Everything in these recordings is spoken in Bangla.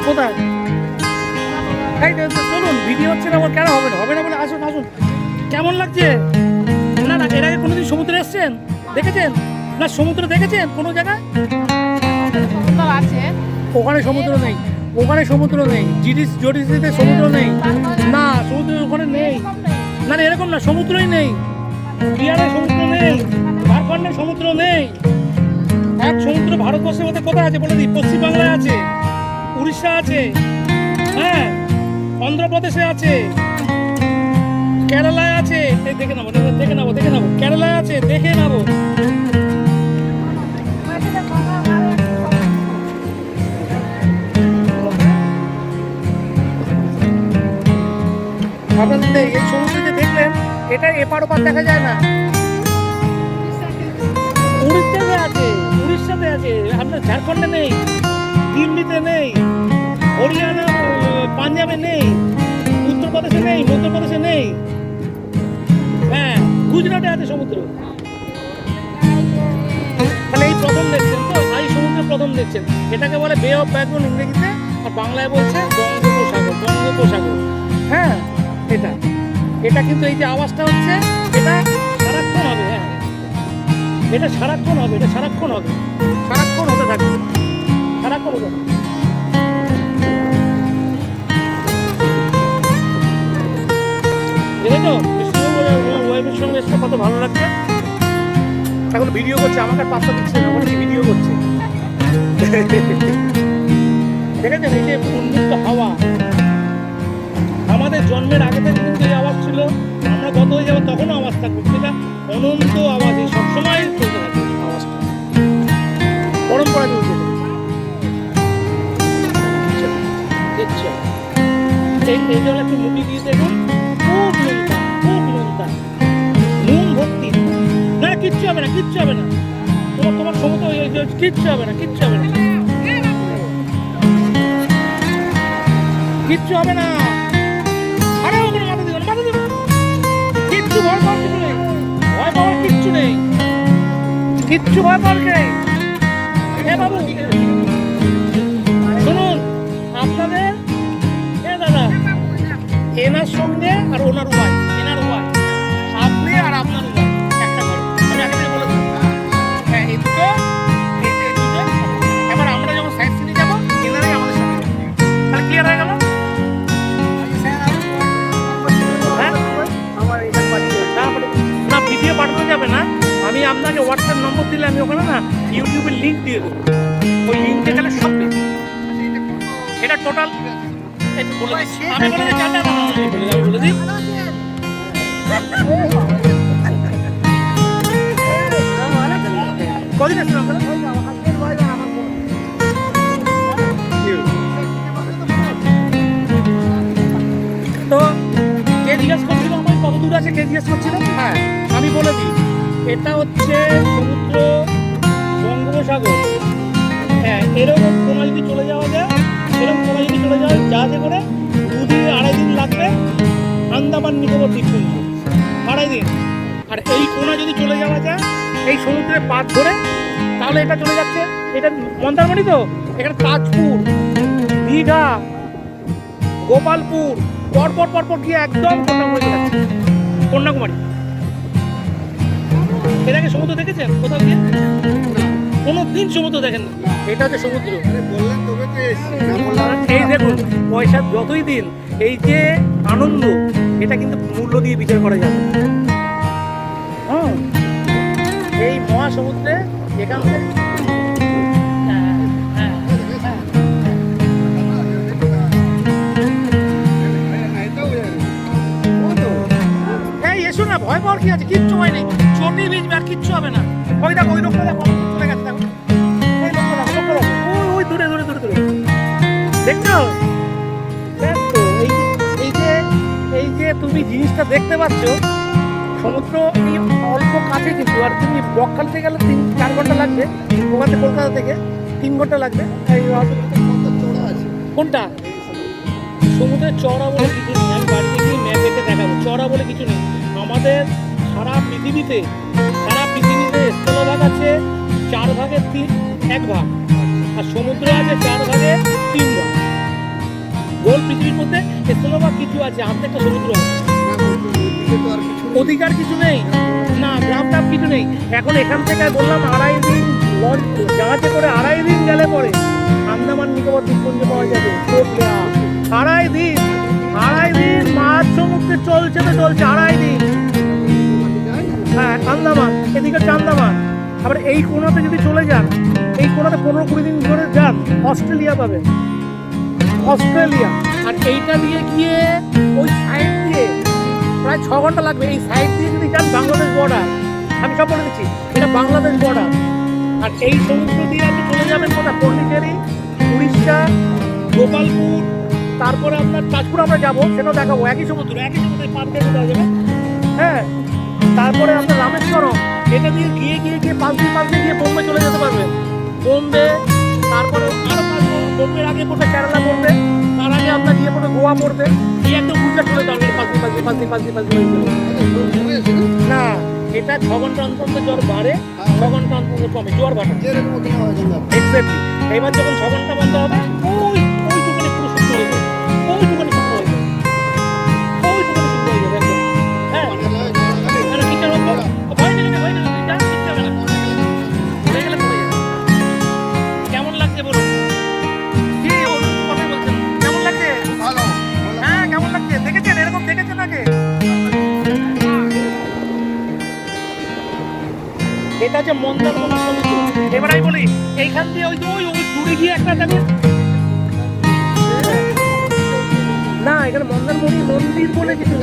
কোথায়? এই চলুন, ভিডিও হচ্ছে না, আমার কেন হবে না? হবে না বলে আসুন আসুন। কেমন লাগছে? না না, এর আগে কোনোদিন সমুদ্রে এসছেন? দেখেছেন না? সমুদ্র দেখেছেন কোনো জায়গায়? আছে ওখানে সমুদ্র নেই, ওখানে সমুদ্র নেই। জিডিসিতে সমুদ্র নেই। না, সমুদ্র ওখানে নেই। না না, এরকম না, সমুদ্রই নেই। বিহারে সমুদ্র নেই, ঝাড়খণ্ডে সমুদ্র নেই। এক সমুদ্র ভারতবর্ষের মধ্যে কোথায় আছে বলে দিই? পশ্চিমবাংলায় আছে, উড়িষ্যা আছে, হ্যাঁ, অন্ধ্রপ্রদেশে আছে, কেরালায় আছে। এই দেখে নেবো, দেখে নেবো, দেখে নেবো। কেরালায় আছে, দেখে নেবো। আপনাদের এই সমুদ্রতে দেখলেন, এটা এপার ওপার দেখা যায় না। উড়িষ্যাতে আছে, উড়িষ্যাতে আছে, আপনার ঝাড়খণ্ডে নেই, দিল্লিতে নেই, হরিয়ানা পাঞ্জাবে নেই, উত্তরপ্রদেশে নেই, মধ্যপ্রদেশে নেই, হ্যাঁ, গুজরাটে আছে সমুদ্র। তাহলে এই প্রথম দেখছেন তো, এই সমুদ্র প্রথম দেখছেন। এটাকে বলে বে অফ বেঙ্গল ইংরেজিতে, আর বাংলায় বলছে বঙ্গোপসাগর। বঙ্গোপসাগর, হ্যাঁ, এটা এটা কিন্তু এই যে আওয়াজটা হচ্ছে, এটা সারাক্ষণ হবে। হ্যাঁ, এটা সারাক্ষণ হবে, এটা সারাক্ষণ হবে, সারাক্ষণ হতে থাকবে, সারাক্ষণ হবে। দেখেছো ওয়েবের সঙ্গে এসে কত ভালো লাগছে। এখন ভিডিও করছে, আমাকে পাত্তা দিচ্ছে না, বলে ভিডিও করছে। দেখেছেন এই যে উন্মুক্ত হাওয়া, আমাদের জন্মের আগে থেকে কিন্তু এই আওয়াজ ছিল। আমরা কত হয়ে যাবো তখনও আওয়াজ থাকবে, সেটা অনন্ত আওয়াজ, এই সবসময় চলতে থাকবে আওয়াজটা, পরম্পরা চলছে। দেখছো এই জন্য একটু মুখি দিয়ে দেখুন, খুব নোনতা, খুব নোনতা, নুন ভর্তি। না কিচ্ছু হবে না, কিচ্ছু হবে না, তোমার সমস্ত কিচ্ছু হবে না, কিচ্ছু হবে না, কিচ্ছু হবে না। আরে ওখানে মাথা দিও না, মাথা দিও না, কিচ্ছু ভয় পাওয়ার কিছু নেই, ভয় পাওয়ার কিচ্ছু নেই, কিচ্ছু ভয় পাওয়ার নেই। এ বাবু শুনুন, আপনাদের এ দাদা, এনার সঙ্গে আর ওনার ওয়াই, এনার ওয়াই, আপনি আর আপনার ওয়াই একটা ঘর। আমি আগে থেকে বলে দিলাম, হ্যাঁ, এই দুটো, এই দুটো। এবার আমরা যখন সাইড সিনে যাবো, এনারাই আমাদের সঙ্গে, তাহলে ক্লিয়ার হয়ে গেল। না, ভিডিও পাঠানো যাবে না, আমি আপনাকে হোয়াটসঅ্যাপ নম্বর দিলে আমি ওখানে না ইউটিউবের লিঙ্ক দিয়ে দেবো, ওই লিঙ্কে গেলে সব পেয়ে। এটা টোটাল আমি বলে দিই, আমি বলে দিই। কদিন আসছেন আপনারা? তো কে জিজ্ঞেস করছিল আমায় কত দূর আছে, কে জিজ্ঞেস করছিল? হ্যাঁ, আমি বলে দিই, এটা হচ্ছে সমুদ্র বঙ্গোপসাগর। হ্যাঁ, এরকম কোনা যদি চলে যাওয়া যায়, এরকম কোনা যদি চলে যাওয়া জাহাজে করে 2-2.5 দিন লাগবে আন্দামান নিকোবর দ্বীপপুঞ্জ, 2.5 দিন। আর এই কোনা যদি চলে যাওয়া যায় এই সমুদ্রের পাত ধরে, তাহলে এটা চলে যাচ্ছে, এটা মন্দারমণি তো, এখানে তাজপুর, দীঘা, গোপালপুর, পরপর পরপর গিয়ে একদম কন্যাকুমারী যাচ্ছে, কন্যাকুমারী। এর আগে সমুদ্র দেখেছেন কোথাও গিয়ে? কোনো দিন সমুদ্র দেখেন না। এটা হচ্ছে সমুদ্র। এই দেখুন, পয়সা যতই দিন, এই যে আনন্দ, এটা কিন্তু মূল্য দিয়ে বিচার করা যাবে। হ্যাঁ, এই মহাসমুদ্রে এখান থেকে এসো না, ভয় পাওয়ার কি আছে? কিচ্ছু হয় নেই, চটি ভিজবে আর কিচ্ছু হবে না। ওই দেখো, ওই লোকটা দেখো, চলে গেছে, দেখো ওই লোকটা দেখো, ওই দূরে দূরে দূরে দূরে, দেখছো? দেখো এই যে তুমি জিনিসটা দেখতে পাচ্ছ, সমুদ্র এই অল্প কাছে কিন্তু। আর তুমি বকখালি থেকে গেলে 3-4 ঘন্টা লাগবে, ওখান থেকে কলকাতা থেকে 3 ঘন্টা লাগবে। কোনটা? সমুদ্রের চড়া বলে কিছু নেই, আমি বাড়িতে গিয়ে ম্যাপ দেখে দেখাবো। চড়া বলে কিছু নেই। আমাদের সারা পৃথিবীতে স্থলভাগ আছে 4 ভাগের 1 ভাগ, আর সমুদ্র আছে 4 ভাগের 3 ভাগ। পৃথিবীর মধ্যে স্থলভাগ কিছু আছে, অর্ধেকটা সমুদ্র আছে। অধিকার কিছু নেই, না গ্রাম টাম কিছু নেই। এখন এখান থেকে বললাম 2.5 দিন জাহাজে করে 2.5 দিন গেলে পরে আন্দামান নিকোবর দ্বীপপুঞ্জ পাওয়া যাবে। 2.5 দিন, 2.5 দিন মাঝ সমুদ্রে চলছে তো চলছে 2.5 দিন। হ্যাঁ আন্দামান, এদিকে হচ্ছে আন্দামান। আবার এই কোনাতে যদি চলে যান, এই কোনাতে 15-20 দিন ধরে যান, অস্ট্রেলিয়া পাবেন, অস্ট্রেলিয়া। আর এইটা দিয়ে গিয়ে ওই সাইড দিয়ে প্রায় 6 ঘন্টা লাগবে। এই সাইড দিয়ে যদি যান বাংলাদেশ বর্ডার, আমি সব বলে দিচ্ছি, এটা বাংলাদেশ বর্ডার। আর এই সমুদ্র দিয়ে আপনি চলে যাবেন কোথায়, পন্ডিচেরি, উড়িষ্যা, গোপালপুর, তারপরে আপনার তাজপুর আমরা যাবো, সেটাও দেখাবো। একই সমুদ্রে পার দিয়ে যাওয়া যাবে। হ্যাঁ, তারপরে আপনার রামেশ্বরম, এটা দিয়ে গিয়ে গিয়ে গিয়ে পাশ দিয়ে গিয়ে বোম্বে চলে যেতে পারবেন। বোম্বে, তারপরে আরো বোম্বের আগে পড়বে কেরালা পড়বে, তার আগে আপনার গিয়ে পড়বে গোয়া পড়বে, এই একদম গুজরাট চলে যাবে পাশ দিয়ে। না, এটা 6 ঘন্টা অন্তর জ্বর বাড়ে, 6 ঘন্টা অন্তর কমে, জ্বর বাড়ে। এক্স্যাক্টলি। এবার যখন 6 ঘন্টা বন্ধ হবে, ওইটুখানি পুরো শুকনো হয়ে যাবে, ওইটুখানি শুকনো হয়ে যাবে, ওইটুখানি শুকনো হয়ে যাবে একদম। হ্যাঁ, আর কিচেন ভয় নেই, যা কিচ্ছু হবে না, পড়ে গেলে পড়ে যাবে। কেমন লাগছে বলুন? কি বলুন, কথা বলছেন, কেমন লাগছে? হ্যাঁ, কেমন লাগছে? দেখেছেন, এরকম দেখেছেন আগে? এটা যে মন্দারমণি সমুদ্র। এবার আমি বলি, এইখান দিয়ে ওই দূরে গিয়ে একটা দেখেন, না এখানে মন্দারমণি মন্দির বলে কিছু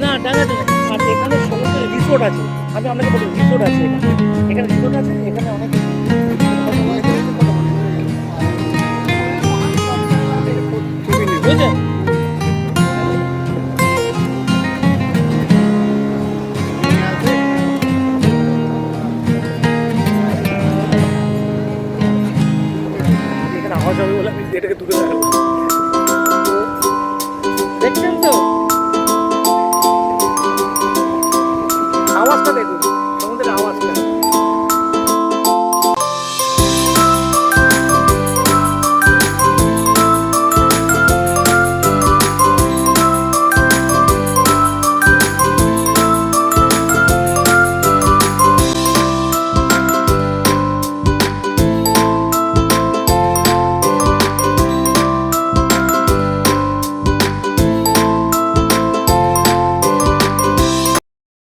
না, ডাঙাতে। আর এখানে সমুদ্র রিসোর্ট আছে, আমি আপনাকে বলি রিসোর্ট আছে এখানে রিসোর্ট আছে, এখানে অনেক বুঝলেন। এখানে আওয়াজ হবে বলে আমি এটাকে দূরে রাখলাম।